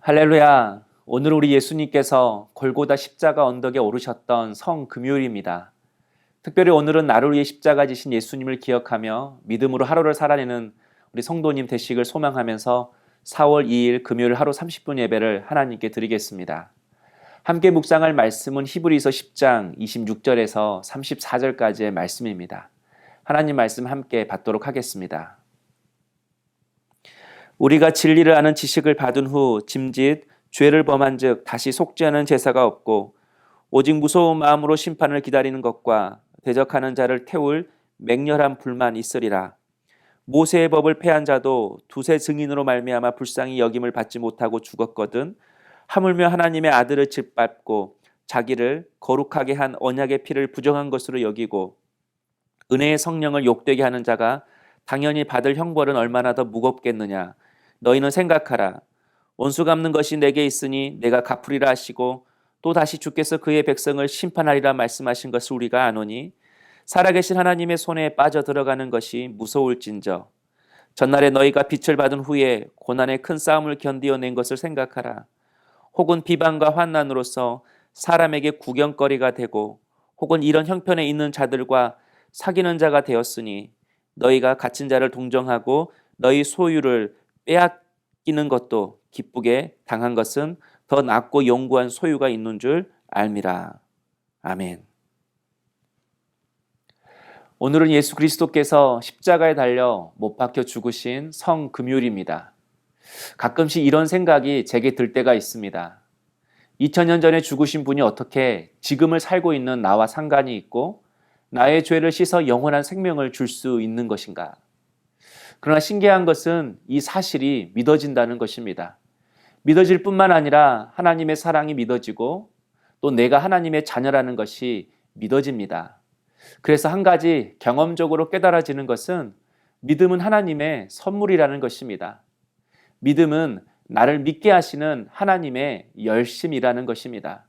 할렐루야. 오늘 우리 예수님께서 골고다 십자가 언덕에 오르셨던 성금요일입니다. 특별히 오늘은 나를 위해 십자가 지신 예수님을 기억하며 믿음으로 하루를 살아내는 우리 성도님 되시길 소망하면서 4월 2일 금요일 하루 30분 예배를 하나님께 드리겠습니다. 함께 묵상할 말씀은 히브리서 10장 26절에서 34절까지의 말씀입니다. 하나님 말씀 함께 받도록 하겠습니다. 우리가 진리를 아는 지식을 받은 후 짐짓 죄를 범한 즉 다시 속지 않은 제사가 없고 오직 무서운 마음으로 심판을 기다리는 것과 대적하는 자를 태울 맹렬한 불만 있으리라. 모세의 법을 폐한 자도 두세 증인으로 말미암아 불쌍히 여김을 받지 못하고 죽었거든 하물며 하나님의 아들을 짓밟고 자기를 거룩하게 한 언약의 피를 부정한 것으로 여기고 은혜의 성령을 욕되게 하는 자가 당연히 받을 형벌은 얼마나 더 무겁겠느냐. 너희는 생각하라. 원수 갚는 것이 내게 있으니 내가 갚으리라 하시고 또 다시 주께서 그의 백성을 심판하리라 말씀하신 것을 우리가 아노니 살아계신 하나님의 손에 빠져 들어가는 것이 무서울진저. 전날에 너희가 빛을 받은 후에 고난의 큰 싸움을 견디어낸 것을 생각하라. 혹은 비방과 환난으로서 사람에게 구경거리가 되고 혹은 이런 형편에 있는 자들과 사귀는 자가 되었으니 너희가 갇힌 자를 동정하고 너희 소유를 빼앗기는 것도 기쁘게 당한 것은 더 낫고 영구한 소유가 있는 줄 알미라. 아멘. 오늘은 예수 그리스도께서 십자가에 달려 못 박혀 죽으신 성금요일입니다. 가끔씩 이런 생각이 제게 들 때가 있습니다. 2000년 전에 죽으신 분이 어떻게 지금을 살고 있는 나와 상관이 있고 나의 죄를 씻어 영원한 생명을 줄 수 있는 것인가? 그러나 신기한 것은 이 사실이 믿어진다는 것입니다. 믿어질 뿐만 아니라 하나님의 사랑이 믿어지고 또 내가 하나님의 자녀라는 것이 믿어집니다. 그래서 한 가지 경험적으로 깨달아지는 것은 믿음은 하나님의 선물이라는 것입니다. 믿음은 나를 믿게 하시는 하나님의 열심이라는 것입니다.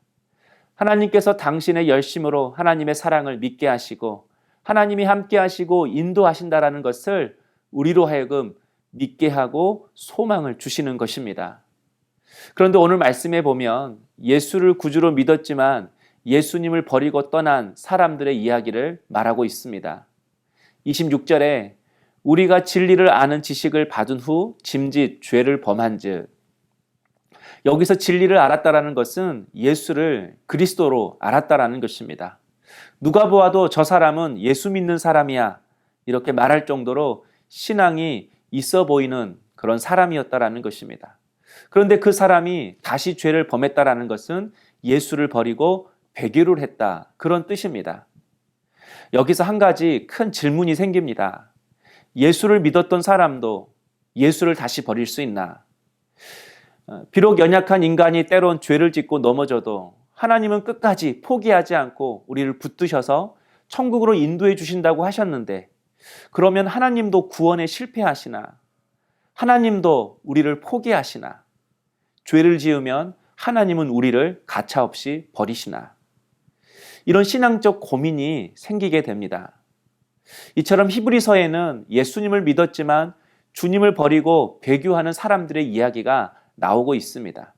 하나님께서 당신의 열심으로 하나님의 사랑을 믿게 하시고 하나님이 함께 하시고 인도하신다라는 것을 우리로 하여금 믿게 하고 소망을 주시는 것입니다. 그런데 오늘 말씀에 보면 예수를 구주로 믿었지만 예수님을 버리고 떠난 사람들의 이야기를 말하고 있습니다. 26절에 우리가 진리를 아는 지식을 받은 후 짐짓 죄를 범한 즉, 여기서 진리를 알았다라는 것은 예수를 그리스도로 알았다라는 것입니다. 누가 보아도 저 사람은 예수 믿는 사람이야 이렇게 말할 정도로 신앙이 있어 보이는 그런 사람이었다라는 것입니다. 그런데 그 사람이 다시 죄를 범했다라는 것은 예수를 버리고 배교를 했다 그런 뜻입니다. 여기서 한 가지 큰 질문이 생깁니다. 예수를 믿었던 사람도 예수를 다시 버릴 수 있나? 비록 연약한 인간이 때론 죄를 짓고 넘어져도 하나님은 끝까지 포기하지 않고 우리를 붙드셔서 천국으로 인도해 주신다고 하셨는데 그러면 하나님도 구원에 실패하시나? 하나님도 우리를 포기하시나? 죄를 지으면 하나님은 우리를 가차없이 버리시나? 이런 신앙적 고민이 생기게 됩니다. 이처럼 히브리서에는 예수님을 믿었지만 주님을 버리고 배교하는 사람들의 이야기가 나오고 있습니다.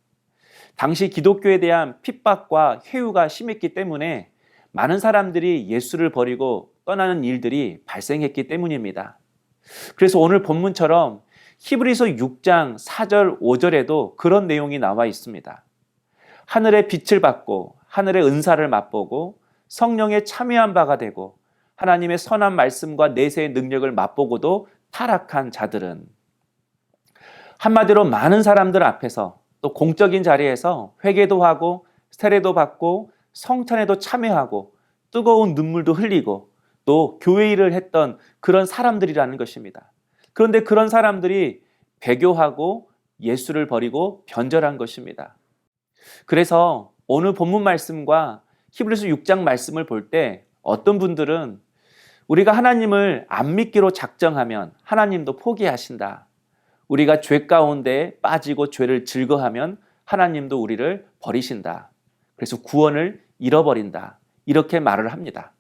당시 기독교에 대한 핍박과 회유가 심했기 때문에 많은 사람들이 예수를 버리고 떠나는 일들이 발생했기 때문입니다. 그래서 오늘 본문처럼 히브리서 6장 4절 5절에도 그런 내용이 나와 있습니다. 하늘의 빛을 받고 하늘의 은사를 맛보고 성령에 참여한 바가 되고 하나님의 선한 말씀과 내세의 능력을 맛보고도 타락한 자들은, 한마디로 많은 사람들 앞에서 또 공적인 자리에서 회개도 하고 세례도 받고 성찬에도 참여하고 뜨거운 눈물도 흘리고 또 교회 일을 했던 그런 사람들이라는 것입니다. 그런데 그런 사람들이 배교하고 예수를 버리고 변절한 것입니다. 그래서 오늘 본문 말씀과 히브리서 6장 말씀을 볼 때 어떤 분들은 우리가 하나님을 안 믿기로 작정하면 하나님도 포기하신다. 우리가 죄 가운데 빠지고 죄를 즐거하면 하나님도 우리를 버리신다. 그래서 구원을 잃어버린다. 이렇게 말을 합니다.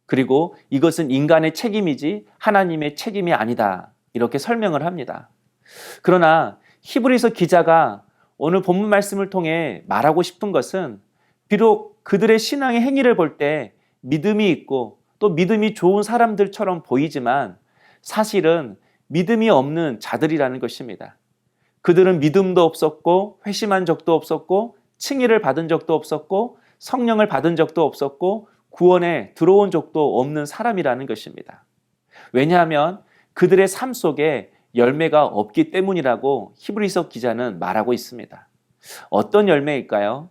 그리고 이것은 인간의 책임이지 하나님의 책임이 아니다. 이렇게 설명을 합니다. 그러나 히브리서 기자가 오늘 본문 말씀을 통해 말하고 싶은 것은 비록 그들의 신앙의 행위를 볼 때 믿음이 있고 또 믿음이 좋은 사람들처럼 보이지만 사실은 믿음이 없는 자들이라는 것입니다. 그들은 믿음도 없었고 회심한 적도 없었고 칭의를 받은 적도 없었고 성령을 받은 적도 없었고 구원에 들어온 적도 없는 사람이라는 것입니다. 왜냐하면 그들의 삶 속에 열매가 없기 때문이라고 히브리서 기자는 말하고 있습니다. 어떤 열매일까요?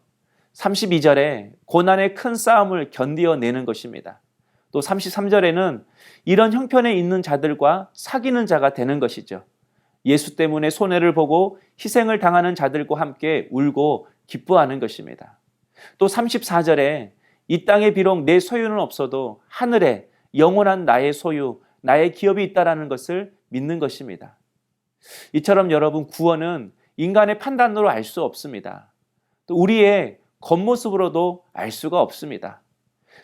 32절에 고난의 큰 싸움을 견디어내는 것입니다. 또 33절에는 이런 형편에 있는 자들과 사귀는 자가 되는 것이죠. 예수 때문에 손해를 보고 희생을 당하는 자들과 함께 울고 기뻐하는 것입니다. 또 34절에 이 땅에 비록 내 소유는 없어도 하늘에 영원한 나의 소유, 나의 기업이 있다는 것을 믿는 것입니다. 이처럼 여러분, 구원은 인간의 판단으로 알 수 없습니다. 또 우리의 겉모습으로도 알 수가 없습니다.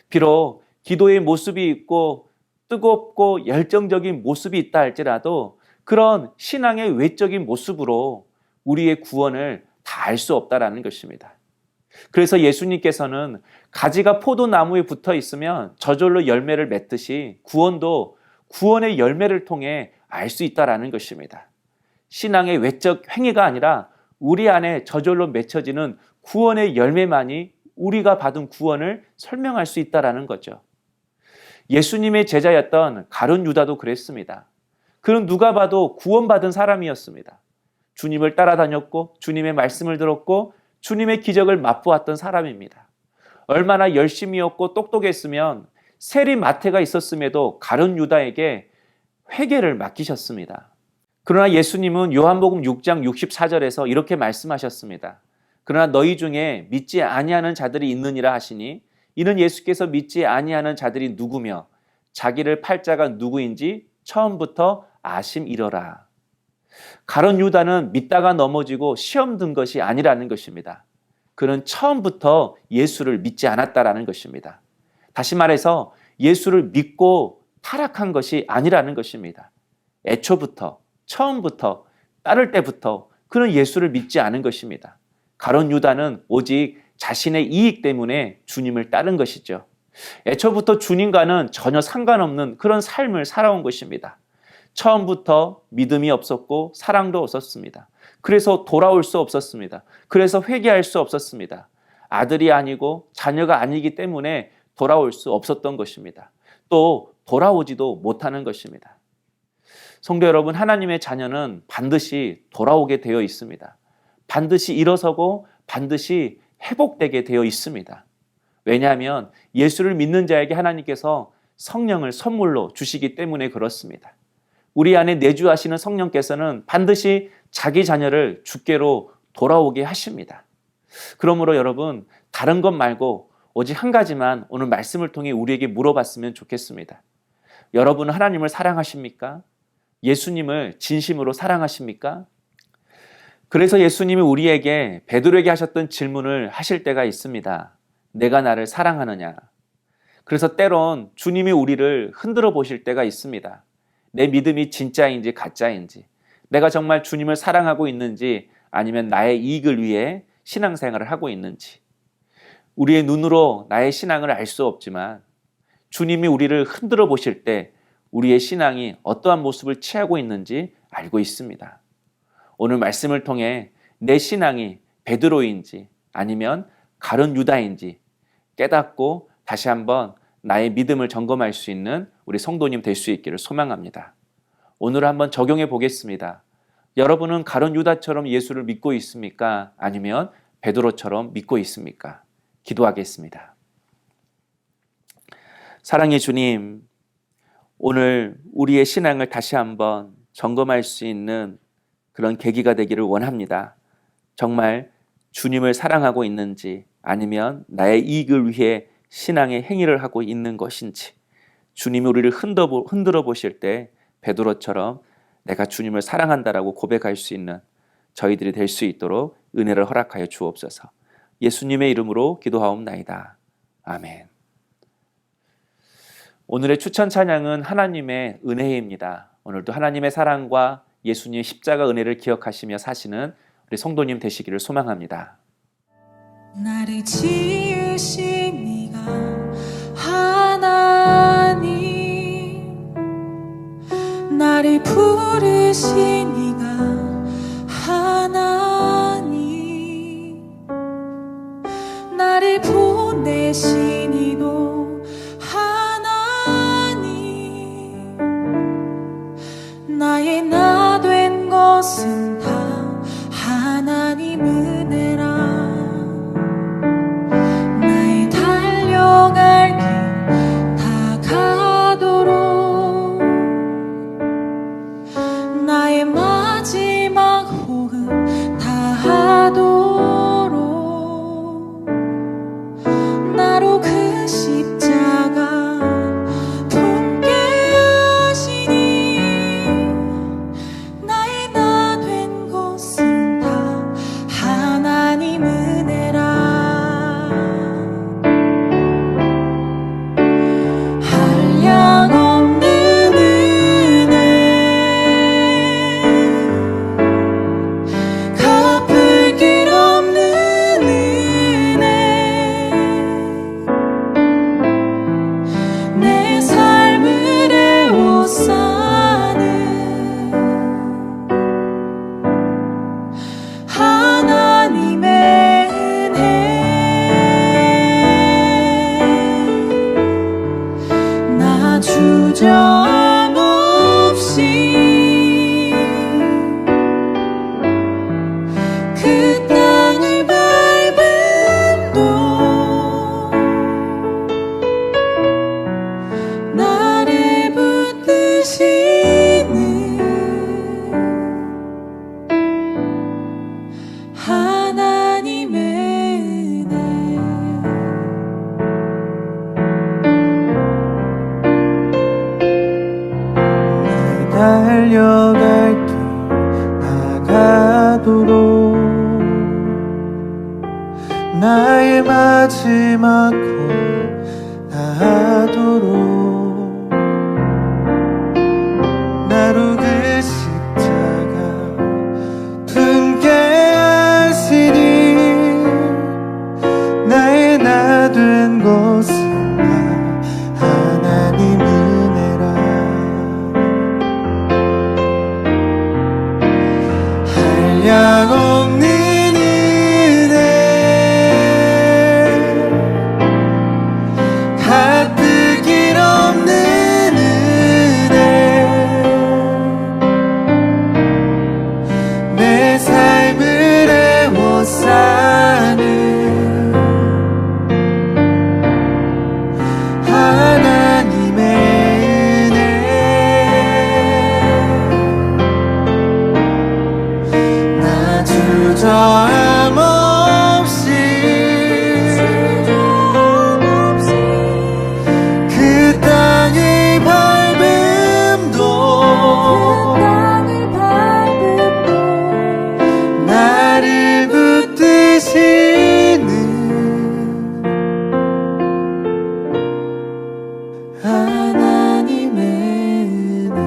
비록 기도의 모습이 있고 뜨겁고 열정적인 모습이 있다 할지라도 그런 신앙의 외적인 모습으로 우리의 구원을 다 알 수 없다라는 것입니다. 그래서 예수님께서는 가지가 포도나무에 붙어 있으면 저절로 열매를 맺듯이 구원도 구원의 열매를 통해 알 수 있다라는 것입니다. 신앙의 외적 행위가 아니라 우리 안에 저절로 맺혀지는 구원의 열매만이 우리가 받은 구원을 설명할 수 있다라는 거죠. 예수님의 제자였던 가룟 유다도 그랬습니다. 그는 누가 봐도 구원받은 사람이었습니다. 주님을 따라다녔고 주님의 말씀을 들었고 주님의 기적을 맛보았던 사람입니다. 얼마나 열심히였고 똑똑했으면 세리 마태가 있었음에도 가룟 유다에게 회개를 맡기셨습니다. 그러나 예수님은 요한복음 6장 64절에서 이렇게 말씀하셨습니다. 그러나 너희 중에 믿지 아니하는 자들이 있느니라 하시니 이는 예수께서 믿지 아니하는 자들이 누구며 자기를 팔 자가 누구인지 처음부터 아심이러라. 가룟 유다는 믿다가 넘어지고 시험 든 것이 아니라는 것입니다. 그는 처음부터 예수를 믿지 않았다라는 것입니다. 다시 말해서 예수를 믿고 타락한 것이 아니라는 것입니다. 애초부터, 처음부터, 따를 때부터 그는 예수를 믿지 않은 것입니다. 가룟 유다는 오직 자신의 이익 때문에 주님을 따른 것이죠. 애초부터 주님과는 전혀 상관없는 그런 삶을 살아온 것입니다. 처음부터 믿음이 없었고 사랑도 없었습니다. 그래서 돌아올 수 없었습니다. 그래서 회개할 수 없었습니다. 아들이 아니고 자녀가 아니기 때문에 돌아올 수 없었던 것입니다. 또 돌아오지도 못하는 것입니다. 성도 여러분, 하나님의 자녀는 반드시 돌아오게 되어 있습니다. 반드시 일어서고 반드시 회복되게 되어 있습니다. 왜냐하면 예수를 믿는 자에게 하나님께서 성령을 선물로 주시기 때문에 그렇습니다. 우리 안에 내주하시는 성령께서는 반드시 자기 자녀를 주께로 돌아오게 하십니다. 그러므로 여러분, 다른 것 말고 오직 한 가지만 오늘 말씀을 통해 우리에게 물어봤으면 좋겠습니다. 여러분은 하나님을 사랑하십니까? 예수님을 진심으로 사랑하십니까? 그래서 예수님이 우리에게 베드로에게 하셨던 질문을 하실 때가 있습니다. 내가 나를 사랑하느냐? 그래서 때론 주님이 우리를 흔들어 보실 때가 있습니다. 내 믿음이 진짜인지 가짜인지, 내가 정말 주님을 사랑하고 있는지 아니면 나의 이익을 위해 신앙생활을 하고 있는지. 우리의 눈으로 나의 신앙을 알 수 없지만 주님이 우리를 흔들어 보실 때 우리의 신앙이 어떠한 모습을 취하고 있는지 알고 있습니다. 오늘 말씀을 통해 내 신앙이 베드로인지 아니면 가룟 유다인지 깨닫고 다시 한번 나의 믿음을 점검할 수 있는 우리 성도님 될 수 있기를 소망합니다. 오늘 한번 적용해 보겠습니다. 여러분은 가룟 유다처럼 예수를 믿고 있습니까? 아니면 베드로처럼 믿고 있습니까? 기도하겠습니다. 사랑의 주님, 오늘 우리의 신앙을 다시 한번 점검할 수 있는 그런 계기가 되기를 원합니다. 정말 주님을 사랑하고 있는지 아니면 나의 이익을 위해 신앙의 행위를 하고 있는 것인지, 주님이 우리를 흔들어 보실 때 베드로처럼 내가 주님을 사랑한다라고 고백할 수 있는 저희들이 될 수 있도록 은혜를 허락하여 주옵소서. 예수님의 이름으로 기도하옵나이다. 아멘. 오늘의 추천 찬양은 하나님의 은혜입니다. 오늘도 하나님의 사랑과 예수님의 십자가 은혜를 기억하시며 사시는 우리 성도님 되시기를 소망합니다. 나를 지으신 이가 하나님, 나를 부르신 이가 하나님, 나를 보내신 이도 하나님, 나의 나 된 것은 다 하나님 은혜라. 나의 달려갈 길 다 가도록, 나의 마지막 호흡 다 하도록, 나로 그 십자가 품게 하시니, 나의 나 된 것은 다 하나님 은혜라. 한량없는 은혜, 갚을 길 없는 은혜, 내 삶을 애워싸는 하나님의 은혜. 나 주저함 없이 그 땅을 밟음도, 나를 붙드시는 하나님의 은혜. 달려갈 길 나가도록, 나의 마지막 호흡 다하도록, 나로 그 십자가 품게 하시니, 나의 나 된 것은 다 하나님 은혜라. 한량없는 은혜, 갚을 길 없는 은혜, 내 삶을 애워싸는 하나님의 은혜. 나 주저함 없이 그 땅을 밟음도, 나를 붙드시는 하나님의 은혜.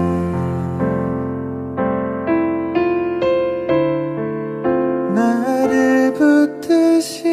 나를 붙드시는